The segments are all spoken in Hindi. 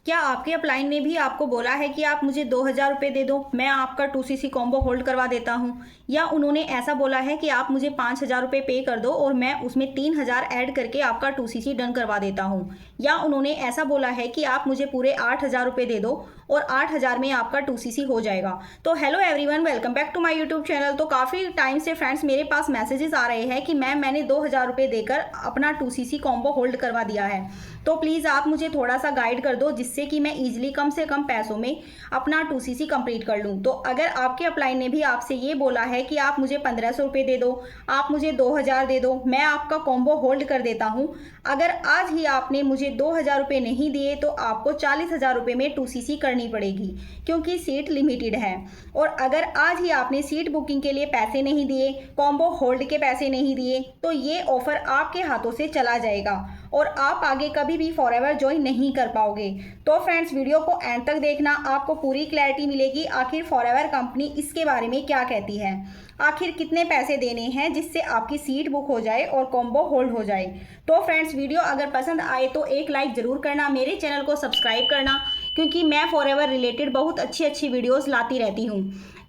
क्या आपके अपलाइन ने भी आपको बोला है कि आप मुझे 2,000 रुपये दे दो, मैं आपका 2cc कॉम्बो होल्ड करवा देता हूँ? या उन्होंने ऐसा बोला है कि आप मुझे 5,000 रुपये पे कर दो और मैं उसमें 3,000 ऐड करके आपका 2cc डन करवा देता हूँ? या उन्होंने ऐसा बोला है कि आप मुझे पूरे 8,000 रुपये दे दो और 8,000 में आपका 2cc हो जाएगा? तो hello everyone, welcome back to my YouTube channel. तो काफ़ी टाइम से फ्रेंड्स मेरे पास मैसेजेस आ रहे हैं कि मैंने 2,000 रुपये देकर अपना 2cc कॉम्बो होल्ड करवा दिया है। तो प्लीज़ आप मुझे थोड़ा सा गाइड कर दो जिससे कि मैं ईजिली कम से कम पैसों में अपना 2cc कंप्लीट कर लूँ। तो अगर आपके अपलाइन ने भी आपसे ये बोला है कि आप मुझे 1,500 रुपये दे दो, आप मुझे 2,000 दे दो, मैं आपका कॉम्बो होल्ड कर देता हूँ। अगर आज ही आपने मुझे 2,000 रुपये नहीं दिए तो आपको 40,000 रुपये में 2cc करनी पड़ेगी, क्योंकि सीट लिमिटेड है। और अगर आज ही आपने सीट बुकिंग के लिए पैसे नहीं दिए, कॉम्बो होल्ड के पैसे नहीं दिए, तो ये ऑफर आपके हाथों से चला जाएगा और आप आगे कभी भी फॉरएवर ज्वाइन नहीं कर पाओगे। तो फ्रेंड्स, वीडियो को एंड तक देखना, आपको पूरी क्लैरिटी मिलेगी आखिर फॉरएवर कंपनी इसके बारे में क्या कहती है, आखिर कितने पैसे देने हैं जिससे आपकी सीट बुक हो जाए और कॉम्बो होल्ड हो जाए। तो फ्रेंड्स, वीडियो अगर पसंद आए तो एक लाइक ज़रूर करना, मेरे चैनल को सब्सक्राइब करना, क्योंकि मैं फॉरएवर रिलेटेड बहुत अच्छी अच्छी वीडियोस लाती रहती हूँ।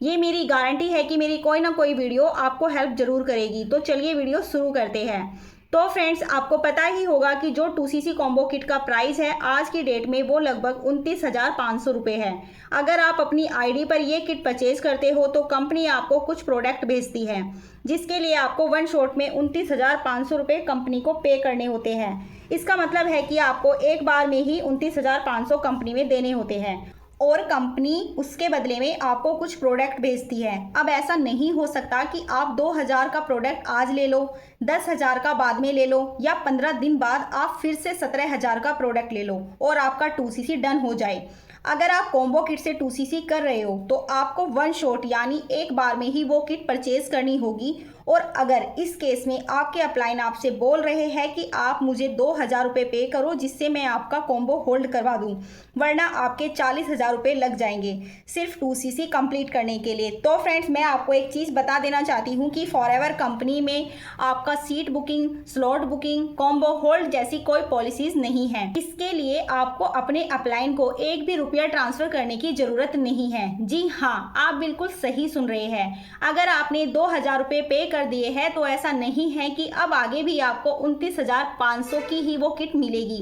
ये मेरी गारंटी है कि मेरी कोई ना कोई वीडियो आपको हेल्प ज़रूर करेगी। तो चलिए वीडियो शुरू करते हैं। तो फ्रेंड्स, आपको पता ही होगा कि जो 2cc कॉम्बो किट का प्राइस है आज की डेट में वो लगभग 29,500 रुपये है। अगर आप अपनी आईडी पर ये किट परचेज करते हो तो कंपनी आपको कुछ प्रोडक्ट भेजती है, जिसके लिए आपको वन शॉट में 29,500 रुपये कंपनी को पे करने होते हैं। इसका मतलब है कि आपको एक बार में ही 29,500 कंपनी में देने होते हैं और कंपनी उसके बदले में आपको कुछ प्रोडक्ट भेजती है। अब ऐसा नहीं हो सकता कि आप 2,000 का प्रोडक्ट आज ले लो, 10,000 का बाद में ले लो, या 15 दिन बाद आप फिर से 17,000 का प्रोडक्ट ले लो और आपका 2cc डन हो जाए। अगर आप कॉम्बो किट से 2cc कर रहे हो तो आपको वन शॉट यानी एक बार में ही वो किट परचेज करनी होगी। और अगर इस केस में आपके अपलाइन आपसे बोल रहे हैं कि आप मुझे 2,000 रुपये पे करो जिससे मैं आपका कॉम्बो होल्ड करवा दूं, वरना आपके 40,000 रुपये लग जाएंगे सिर्फ 2cc कंप्लीट करने के लिए। तो फ्रेंड्स, मैं आपको एक चीज़ बता देना चाहती हूं कि फॉरएवर कंपनी में आपका seat booking, slot booking, combo hold जैसी कोई पॉलिसीज नहीं है। इसके लिए आपको अपने अपलाइन को एक भी रुपया ट्रांसफर करने की जरूरत नहीं है। जी हाँ, आप बिल्कुल सही सुन रहे हैं। अगर आपने 2,000 रुपये पे कर दिए हैं तो ऐसा नहीं है कि अब आगे भी आपको 29,500 की ही वो किट मिलेगी।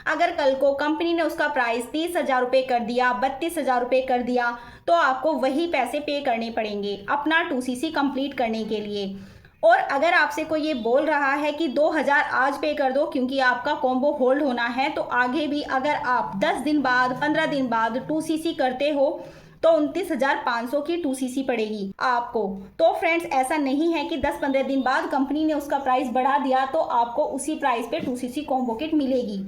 अगर कल को कंपनी ने उसका प्राइस 30,000 रुपये कर दिया, 32,000 रुपये कर दिया, तो आपको वही पैसे पे करने पड़ेंगे अपना 2cc कंप्लीट करने के लिए। और अगर आपसे कोई ये बोल रहा है कि 2,000 आज पे कर दो क्योंकि आपका कॉम्बो होल्ड होना है, तो आगे भी अगर आप 10 दिन बाद, 15 दिन बाद 2cc करते हो तो 29,500 की 2cc पड़ेगी आपको। तो फ्रेंड्स, ऐसा नहीं है कि 10-15 दिन बाद कंपनी ने उसका प्राइस बढ़ा दिया तो आपको उसी प्राइस पे 2cc कॉम्बो किट मिलेगी।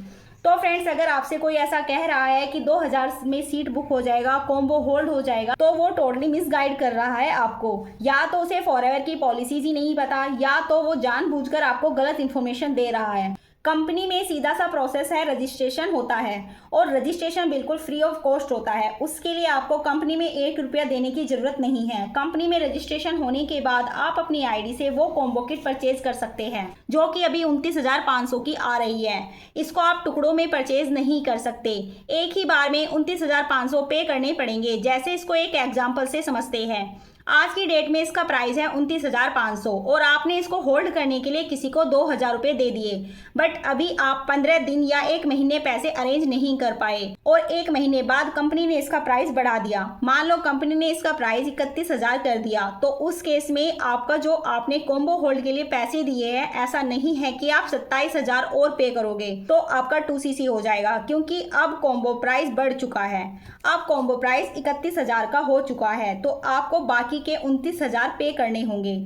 तो फ्रेंड्स, अगर आपसे कोई ऐसा कह रहा है कि 2,000 में सीट बुक हो जाएगा, कॉम्बो होल्ड हो जाएगा, तो वो टोटली मिसगाइड कर रहा है आपको। या तो उसे फॉरएवर की पॉलिसीज ही नहीं पता, या तो वो जानबूझकर आपको गलत इन्फॉर्मेशन दे रहा है। कंपनी में सीधा सा प्रोसेस है, रजिस्ट्रेशन होता है और रजिस्ट्रेशन बिल्कुल फ्री ऑफ कॉस्ट होता है। उसके लिए आपको कंपनी में 1 रुपया देने की ज़रूरत नहीं है। कंपनी में रजिस्ट्रेशन होने के बाद आप अपनी आईडी से वो कॉम्बो किट परचेज कर सकते हैं, जो कि अभी 29,500 की आ रही है। इसको आप टुकड़ों में परचेज नहीं कर सकते, एक ही बार में 29,500 पे करने पड़ेंगे। जैसे इसको एक एग्जाम्पल से समझते हैं, आज की डेट में इसका प्राइस है 29,500 और आपने इसको होल्ड करने के लिए किसी को 2,000 रुपये दे दिए, बट अभी आप 15 दिन या 1 महीने पैसे अरेंज नहीं कर पाए और 1 महीने बाद कंपनी ने इसका प्राइस बढ़ा दिया। मान लो कंपनी ने इसका प्राइस 31,000 कर दिया, तो उस केस में आपका जो आपने कॉम्बो होल्ड के लिए पैसे दिए हैं, ऐसा नहीं है कि आप 27,000 और पे करोगे तो आपका 2cc हो जाएगा, क्योंकि अब कॉम्बो प्राइस बढ़ चुका है। अब कॉम्बो प्राइस 31,000 का हो चुका है, तो आपको बाकी के 29,000 पे करने होंगे,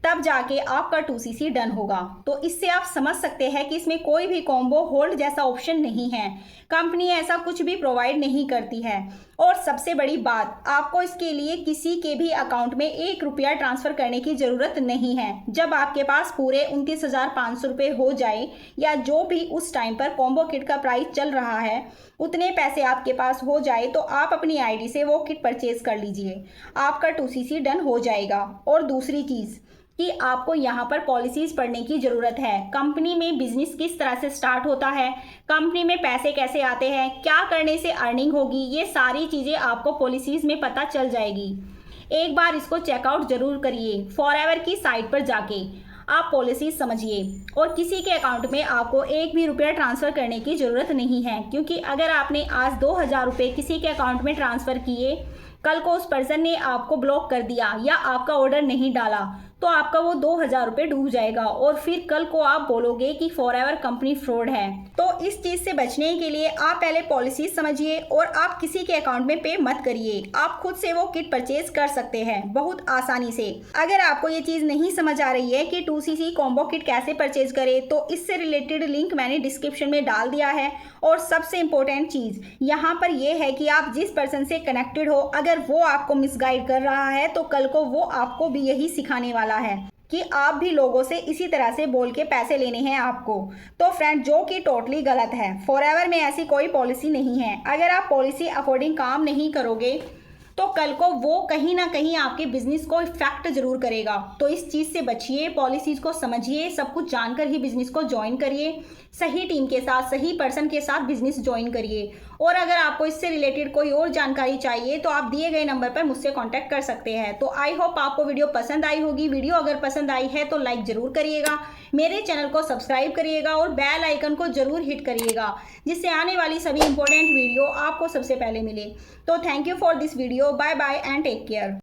तब जाके आपका 2cc डन होगा। तो इससे आप समझ सकते हैं कि इसमें कोई भी कॉम्बो होल्ड जैसा ऑप्शन नहीं है। कंपनी ऐसा कुछ भी प्रोवाइड नहीं करती है। और सबसे बड़ी बात, आपको इसके लिए किसी के भी अकाउंट में 1 रुपया ट्रांसफर करने की ज़रूरत नहीं है। जब आपके पास पूरे 29,500 रुपये हो जाए, या जो भी उस टाइम पर कॉम्बो किट का प्राइस चल रहा है, उतने पैसे आपके पास हो जाए, तो आप अपनी आईडी से वो किट परचेज कर लीजिए, आपका 2cc डन हो जाएगा। और दूसरी चीज़, कि आपको यहाँ पर पॉलिसीज़ पढ़ने की ज़रूरत है। कंपनी में बिजनेस किस तरह से स्टार्ट होता है, कंपनी में पैसे कैसे आते हैं, क्या करने से अर्निंग होगी, ये सारी चीज़ें आपको पॉलिसीज़ में पता चल जाएगी। एक बार इसको चेकआउट ज़रूर करिए। फॉरएवर की साइट पर जाके आप पॉलिसीज समझिए और किसी के अकाउंट में आपको एक भी रुपया ट्रांसफ़र करने की ज़रूरत नहीं है, क्योंकि अगर आपने आज 2000 रुपये किसी के अकाउंट में ट्रांसफ़र किए, कल को उस पर्सन ने आपको ब्लॉक कर दिया या आपका ऑर्डर नहीं डाला तो आपका वो 2000 रुपये डूब जाएगा और फिर कल को आप बोलोगे कि फॉरएवर कंपनी फ्रॉड है। तो इस चीज़ से बचने के लिए आप पहले पॉलिसीज समझिए और आप किसी के अकाउंट में पे मत करिए। आप खुद से वो किट परचेज कर सकते हैं बहुत आसानी से। अगर आपको ये चीज़ नहीं समझ आ रही है कि 2cc कॉम्बो किट कैसे परचेज करें, तो इससे रिलेटेड लिंक मैंने डिस्क्रिप्शन में डाल दिया है। और सबसे इम्पोर्टेंट चीज़ यहाँ पर यह है कि आप जिस पर्सन से कनेक्टेड हो, अगर वो आपको मिसगाइड कर रहा है तो कल को वो आपको भी यही सिखाने वाला है कि आप भी लोगों से इसी तरह से बोल के पैसे लेने हैं आपको। तो फ्रेंड, जो कि टोटली गलत है। फॉरएवर में ऐसी कोई पॉलिसी नहीं है। अगर आप पॉलिसी अकॉर्डिंग काम नहीं करोगे तो कल को वो कहीं ना कहीं आपके बिजनेस को इफेक्ट जरूर करेगा। तो इस चीज़ से बचिए, पॉलिसीज़ को समझिए, सब कुछ जानकर ही बिजनेस को ज्वाइन करिए। सही टीम के साथ, सही पर्सन के साथ बिजनेस ज्वाइन करिए। और अगर आपको इससे रिलेटेड कोई और जानकारी चाहिए तो आप दिए गए नंबर पर मुझसे कांटेक्ट कर सकते हैं। तो आई होप आपको वीडियो पसंद आई होगी। वीडियो अगर पसंद आई है तो लाइक ज़रूर करिएगा, मेरे चैनल को सब्सक्राइब करिएगा और बेल आइकन को ज़रूर हिट करिएगा, जिससे आने वाली सभी इंपॉर्टेंट वीडियो आपको सबसे पहले मिले। तो thank you for this video. Bye bye and take care.